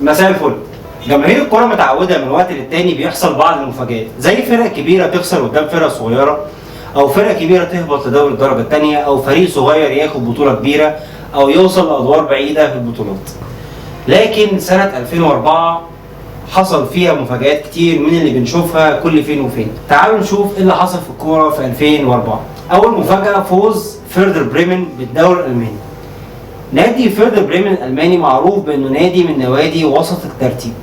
مساء الفل. جماهير الكرة متعودة من وقت للتاني بيحصل بعض المفاجآت، زي فرق كبيرة تخسر قدام فرق صغيرة، أو فرق كبيرة تهبط لدوري الدرجة التانية، أو فريق صغير ياخد بطولة كبيرة، أو يوصل لأدوار بعيدة في البطولات. لكن سنة 2004 حصل فيها مفاجآت كتير من اللي بنشوفها كل فين وفين. تعالوا نشوف ايه اللي حصل في الكورة في 2004. أول مفاجأة فوز فيردر بريمن بالدوري الألماني. نادي فيردر بريمن الألماني معروف بأنه نادي من نوادي وسط الترتيب.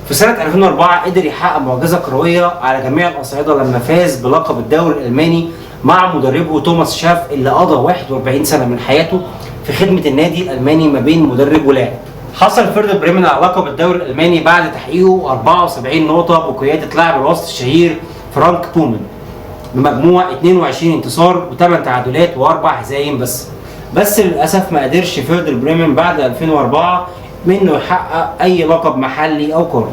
في سنة 2004 قدر يحقق معجزة كروية على جميع الأصعدة لما فاز بلقب الدوري الألماني مع مدربه توماس شاف اللي قضى 41 سنة من حياته في خدمة النادي الألماني ما بين مدرب ولاعب. حصل فيردر بريمن على لقب الدوري الألماني بعد تحقيقه 74 نقطة بقيادة لاعب الوسط الشهير فرانك بومن بمجموع 22 انتصار و8 تعادلات و4 هزايم بس للأسف ما قدرش فيردر بريمن بعد 2004 منه يحقق أي لقب محلي أو قاري.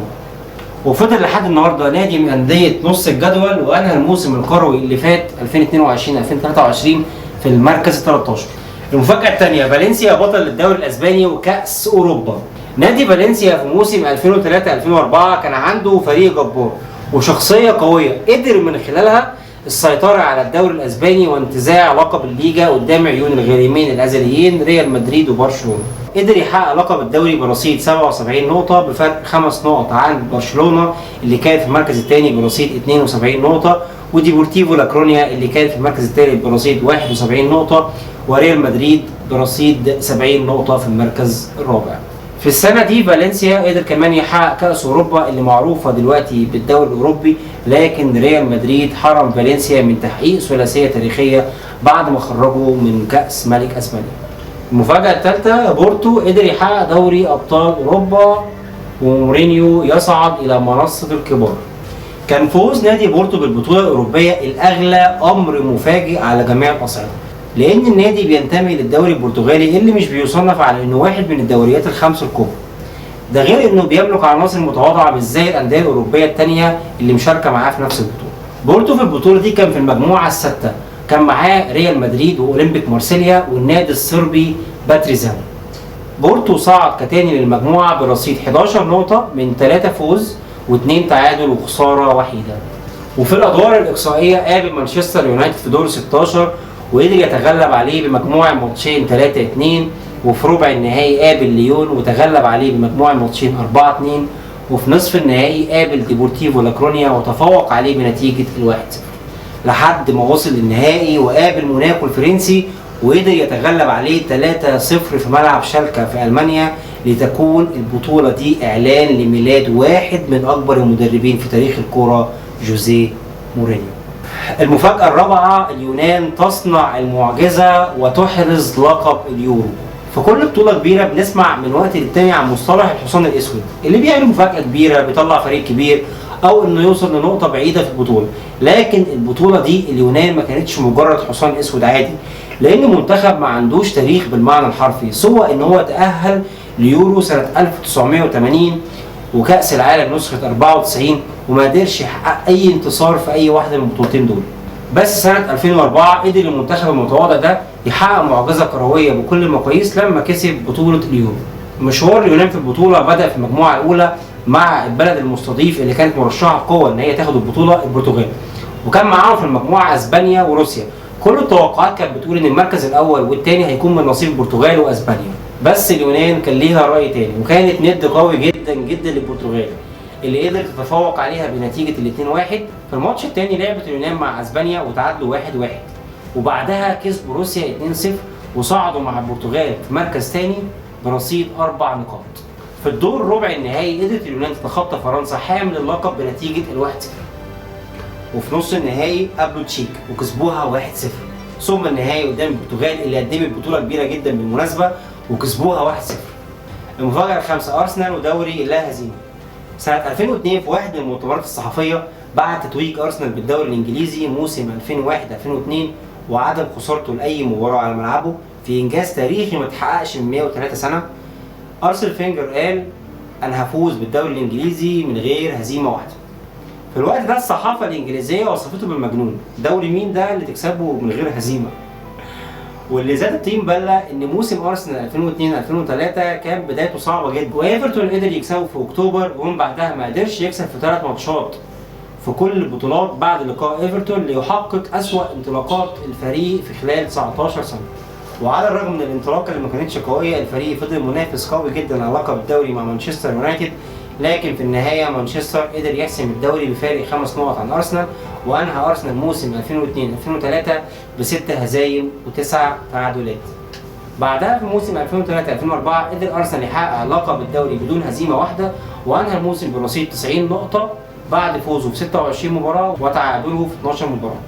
وفضل لحد النهارده نادي من أندية نص الجدول، وأنهى الموسم الكروي اللي فات 2022-2023 في المركز 13. المفاجأة الثانية فالنسيا بطل الدوري الأسباني وكأس أوروبا. نادي فالنسيا في موسم 2003-2004 كان عنده فريق جبار وشخصية قوية قدر من خلالها السيطرة على الدوري الأسباني وانتزاع لقب الليجا قدام عيون الغريمين الأزليين ريال مدريد وبرشلونة. قدر يحقق لقب الدوري برصيد 77 نقطة بفرق 5 نقط عن برشلونة اللي كان في المركز الثاني برصيد 72 نقطة، وديبورتيفو لاكرونيا اللي كان في المركز الثالث برصيد 71 نقطة، وريال مدريد برصيد 70 نقطة في المركز الرابع. في السنة دي فالنسيا قدر كمان يحقق كأس أوروبا اللي معروفة دلوقتي بالدوري الأوروبي، لكن ريال مدريد حرم فالنسيا من تحقيق ثلاثية تاريخية بعد ما خرجوا من كأس ملك أسبانيا. المفاجأة الثالثة بورتو قدر يحقق دوري أبطال أوروبا ومورينيو يصعد إلى منصة الكبار. كان فوز نادي بورتو بالبطولة الأوروبية الأغلى أمر مفاجئ على جميع الأصعدة، لأن النادي بينتمي للدوري البرتغالي اللي مش بيصنف على إنه واحد من الدوريات الخمس الكبرى. ده غير إنه بيملك عناصر متواضعة مش زي الأندية الأوروبية التانية اللي مشاركة معاه في نفس البطولة. بورتو في البطولة دي كان في المجموعة السادسة، كان معاه ريال مدريد وأولمبيك مارسيليا والنادي الصربي باتريزان. بورتو صعد كتاني للمجموعة برصيد 11 نقطة من 3 فوز و2 تعادل وخسارة وحيدة. وفي الأدوار الإقصائية قابل مانشستر يونايتد في دور 16 وقدر يتغلب عليه بمجموع ماتشين 3-2، وفي ربع النهائي قابل ليون وتغلب عليه بمجموع ماتشين 4-2، وفي نصف النهائي قابل ديبورتيفو لاكرونيا وتفوق عليه بنتيجة 1-0 لحد ما وصل للنهائي وقابل موناكو الفرنسي وقدر يتغلب عليه 3-0 في ملعب شالكا في ألمانيا، لتكون البطولة دي إعلان لميلاد واحد من أكبر المدربين في تاريخ الكرة جوزيه مورينيو. المفاجأة الرابعة اليونان تصنع المعجزة وتحرز لقب اليورو. في كل بطولة كبيرة بنسمع من وقت للتاني عن مصطلح الحصان الأسود اللي بيعمل مفاجأة كبيرة بيطلع فريق كبير أو إنه يوصل لنقطة بعيدة في البطولة. لكن البطولة دي اليونان ما كانتش مجرد حصان أسود عادي، لأن منتخب ما عندوش تاريخ بالمعنى الحرفي سوى إن هو تأهل ليورو سنة 1980 وكأس العالم نسخة 94 وما قدرش يحقق أي انتصار في أي واحدة من البطولتين دول. بس سنة 2004 قدر المنتخب المتواضع ده يحقق معجزة كروية بكل المقاييس لما كسب بطولة اليورو. مشوار اليونان في البطولة بدأ في المجموعة الأولى مع البلد المستضيف اللي كانت مرشحة بقوة إن هي تاخد البطولة، البرتغال، وكان معاهم في المجموعة أسبانيا وروسيا. كل التوقعات كانت بتقول إن المركز الأول والثاني هيكون من نصيب البرتغال وأسبانيا، بس اليونان كان ليها رأي تاني وكانت ند قوي جدا جدا للبرتغال اللي قدرت تتفوق عليها بنتيجة 2-1. في الماتش الثاني لعبت اليونان مع اسبانيا وتعادلوا 1-1، وبعدها كسبوا روسيا 2-0 وصعدوا مع البرتغال في مركز ثاني برصيد 4 نقاط. في الدور ربع النهائي قدرت اليونان تتخطى فرنسا حامل اللقب بنتيجة 1-0، وفي نص النهائي قابلوا تشيك وكسبوها 1-0، ثم النهائي قدام البرتغال اللي قدمت بطولة كبيرة جدا بالمناسبة وكسبوها 1-0. المفاجأة الخامسة أرسنال ودوري اللا هزيمة. سنة 2002 في واحد من المؤتمرات الصحفية بعد تتويج أرسنال بالدوري الإنجليزي موسم 2001-2002 وعدم خسارته لأي مباراة على ملعبه في إنجاز تاريخي ما اتحققش من 103 سنة، أرسل فينجر قال أنا هفوز بالدوري الإنجليزي من غير هزيمة واحدة. في الوقت ده الصحافة الإنجليزية وصفته بالمجنون، دوري مين ده اللي تكسبه من غير هزيمة؟ واللي زاد الطين بله ان موسم ارسنال 2002 2003 كان بدايته صعبه جدا، وايفرتون قدر يكسبه في اكتوبر، ومن بعدها ما قدرش يكسب في 3 ماتشات في كل البطولات بعد لقاء ايفرتون، ليحقق اسوأ انطلاقات الفريق في خلال 19 سنه. وعلى الرغم من الانطلاقه اللي ما كانتش قويه، الفريق فضل منافس قوي جدا على لقب الدوري مع مانشستر يونايتد، لكن في النهايه مانشستر قدر يحسم الدوري بفارق 5 نقط عن ارسنال، وانهى ارسنال موسم 2002 2003 ب6 هزايم و9 تعادلات. بعدها في موسم 2003 2004 قدر ارسنال يحقق لقب الدوري بدون هزيمه واحده، وانهى الموسم برصيد 90 نقطه بعد فوزه في 26 مباراه وتعادله في 12 مباراه.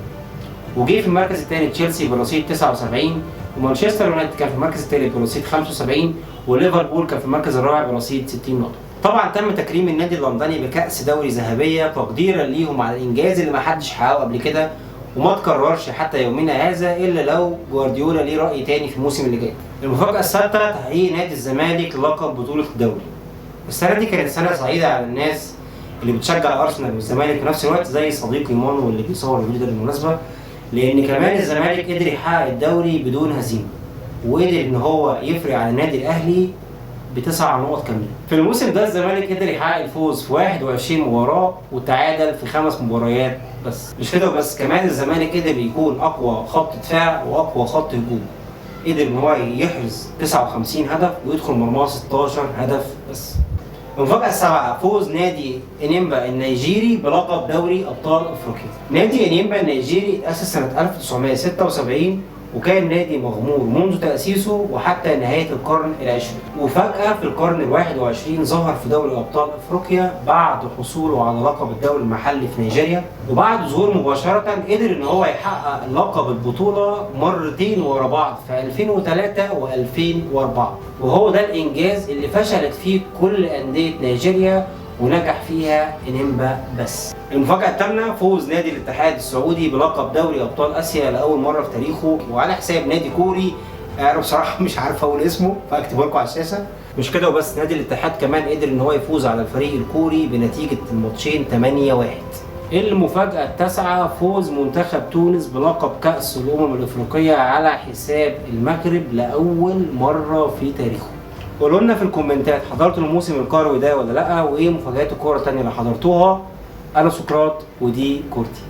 وجه في المركز الثاني تشيلسي برصيد 79، ومانشستر يونايتد كان في المركز الثالث برصيد 75، وليفربول كان في المركز الرابع برصيد 60 نقطه. طبعا تم تكريم النادي اللندني بكأس دوري ذهبيه تقديرا ليهم على الانجاز اللي ما حدش حققه قبل كده وما تكررش حتى يومنا هذا، الا لو جوارديولا ليه راي تاني في الموسم اللي جاي. المفاجاه الثابته تحقيق نادي الزمالك لقب بطوله الدوري. السنه دي كانت سنه سعيده على الناس اللي بتشجع ارسنال والزمالك في نفس الوقت، زي صديقي مانو اللي بيصور الفيديو ده بالمناسبه، لان كمان الزمالك قدر يحقق الدوري بدون هزيمه، وقدر ان هو يفرق على النادي الاهلي ب9 نقط كاملين. في الموسم ده الزمالك قدر يحقق الفوز في 21 مباراه وتعادل في 5 مباريات بس. مش كده بس، كمان الزمالك قدر يكون اقوى خط دفاع واقوى خط هجوم، قدر ان هو يحرز 59 هدف ويدخل مرماه 16 هدف بس. المفاجأة السابعة فوز نادي انيمبا النيجيري بلقب دوري ابطال افريقيا. نادي انيمبا النيجيري اتأسس سنة 1976، وكان نادي مغمور منذ تأسيسه وحتى نهاية القرن العشرين، وفجأة في القرن ال21 ظهر في دوري أبطال أفريقيا بعد حصوله على لقب الدوري المحلي في نيجيريا، وبعد ظهوره مباشرة قدر إن هو يحقق لقب البطولة مرتين ورا بعض في 2003 و2004، وهو ده الإنجاز اللي فشلت فيه كل أندية نيجيريا ونجح فيها انيمبا بس. المفاجأة الثامنة فوز نادي الاتحاد السعودي بلقب دوري ابطال اسيا لاول مرة في تاريخه، وعلى حساب نادي كوري انا بصراحة مش عارف اقول اسمه فاكتبه لكم على الشاشة. مش كده وبس، نادي الاتحاد كمان قدر ان هو يفوز على الفريق الكوري بنتيجة الماتشين 8-1. المفاجأة التاسعة فوز منتخب تونس بلقب كأس الأمم الأفريقية على حساب المغرب لأول مرة في تاريخه. قولوا لنا في الكومنتات حضرتوا الموسم الكروي ده ولا لأ، وإيه مفاجآت الكورة التانية اللي حضرتوها. أنا سقراط ودي كورتي.